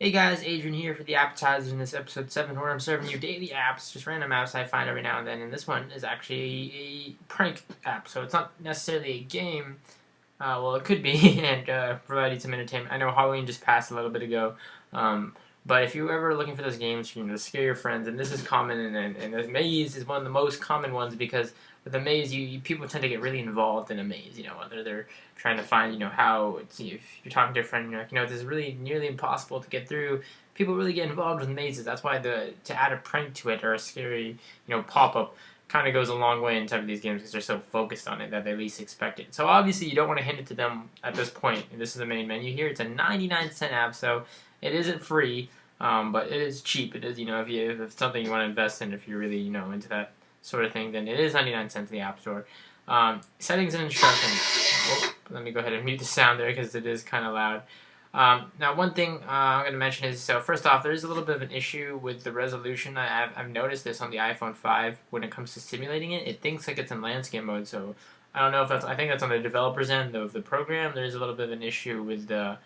Hey guys, Adrian here for the Appitizer in this episode 7 where I'm serving you daily apps, just random apps I find every now and then, and this one is actually a prank app, so it's not necessarily a game. Well, it could be, and provide you some entertainment. I know Halloween just passed a little bit ago, but if you're ever looking for those games, to scare your friends, and this is common, and the maze is one of the most common ones because with the maze, people tend to get really involved in a maze. Whether they're trying to find, how it's, if you're talking to a friend, you're like, this is really nearly impossible to get through. People really get involved with mazes. That's why to add a prank to it or a scary, pop up kind of goes a long way in some of these games because they're so focused on it that they least expect it. So obviously you don't want to hand it to them at this point. And this is the main menu here. It's a 99-cent app, so it isn't free, but it is cheap. It is, if it's something you want to invest in, if you're really, into that sort of thing, then it is 99 cents in the App Store. Settings and instructions. Oh, let me go ahead and mute the sound there because it is kind of loud. Now, one thing I'm going to mention is, so first off, there is a little bit of an issue with the resolution. I've noticed this on the iPhone 5 when it comes to simulating it. It thinks like it's in landscape mode, so I don't know if I think that's on the developer's end of the program. There is a little bit of an issue with the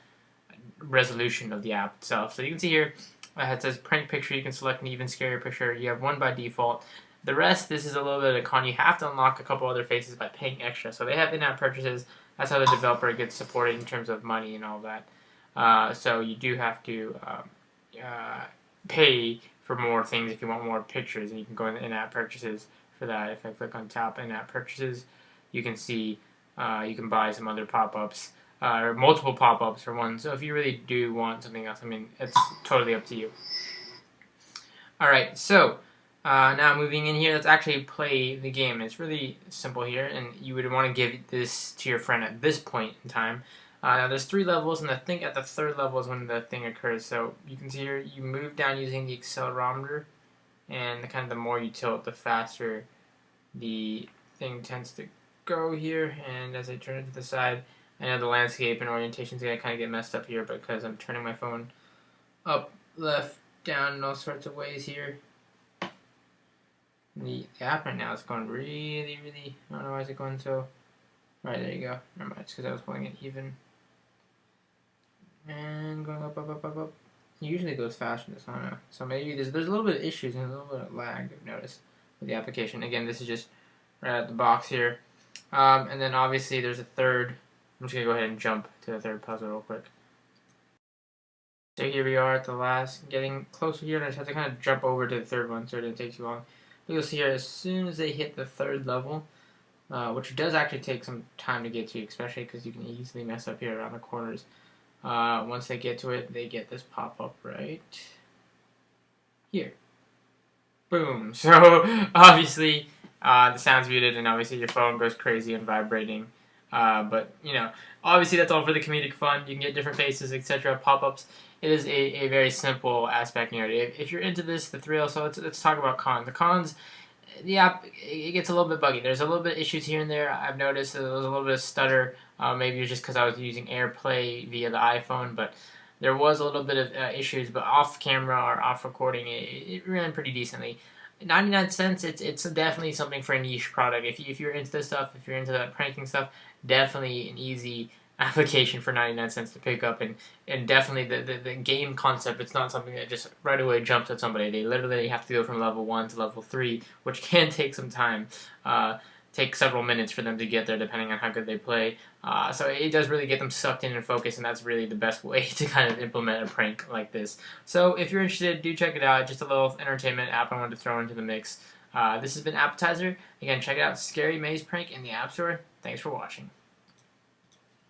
resolution of the app itself. So you can see here, it says prank picture. You can select an even scarier picture. You have one by default. The rest, this is a little bit of a con. You have to unlock a couple other faces by paying extra. So they have in-app purchases. That's how the developer gets supported in terms of money and all that. So you do have to pay for more things if you want more pictures, and you can go in the in-app purchases for that. If I click on top in-app purchases, you can see you can buy some other pop-ups or multiple pop-ups for one. So if you really do want something else, I mean, it's totally up to you. All right, so now moving in here, let's actually play the game. It's really simple here, and you would want to give this to your friend at this point in time. Now there's 3 levels, and I think at the 3rd level is when the thing occurs. So you can see here, you move down using the accelerometer, and the more you tilt, the faster the thing tends to go here. And as I turn it to the side, I know the landscape and orientation is going to kind of get messed up here because I'm turning my phone up, left, down, in all sorts of ways here. The app right now is going really, I don't know why is it going so. Alright, there you go. Never mind, it's because I was pulling it even. And going up, up, up, up, up. It usually goes faster than this, I don't know. So maybe there's a little bit of issues and a little bit of lag, I've noticed, with the application. Again, this is just right out the box here. And then obviously there's a third. I'm just going to go ahead and jump to the third puzzle real quick. So here we are at the last, getting closer here, and I just have to kind of jump over to the third one so it didn't take too long. But you'll see here, as soon as they hit the 3rd level, which does actually take some time to get to, especially because you can easily mess up here around the corners. Once they get to it, they get this pop-up right here. Boom. So, obviously, the sound's muted, and obviously your phone goes crazy and vibrating. But, obviously that's all for the comedic fun. You can get different faces, etc., pop-ups. It is a very simple aspect here. If you're into this, the thrill, so let's talk about cons. The cons, the app, it gets a little bit buggy. There's a little bit of issues here and there. I've noticed there was a little bit of stutter. Maybe it's just because I was using AirPlay via the iPhone, but there was a little bit of issues. But off camera or off recording, it ran pretty decently. 99 cents, it's definitely something for a niche product. If you're into this stuff, if you're into that pranking stuff, definitely an easy application for 99 cents to pick up, and definitely the game concept, it's not something that just right away jumps at somebody. They literally have to go from level 1 to level 3, which can take some time, take several minutes for them to get there depending on how good they play. So it does really get them sucked in and focused, and that's really the best way to kind of implement a prank like this. So if you're interested, do check it out. Just a little entertainment app I wanted to throw into the mix. This has been Appitizer. Again, check it out, Scary Maze Prank in the App Store. Thanks for watching.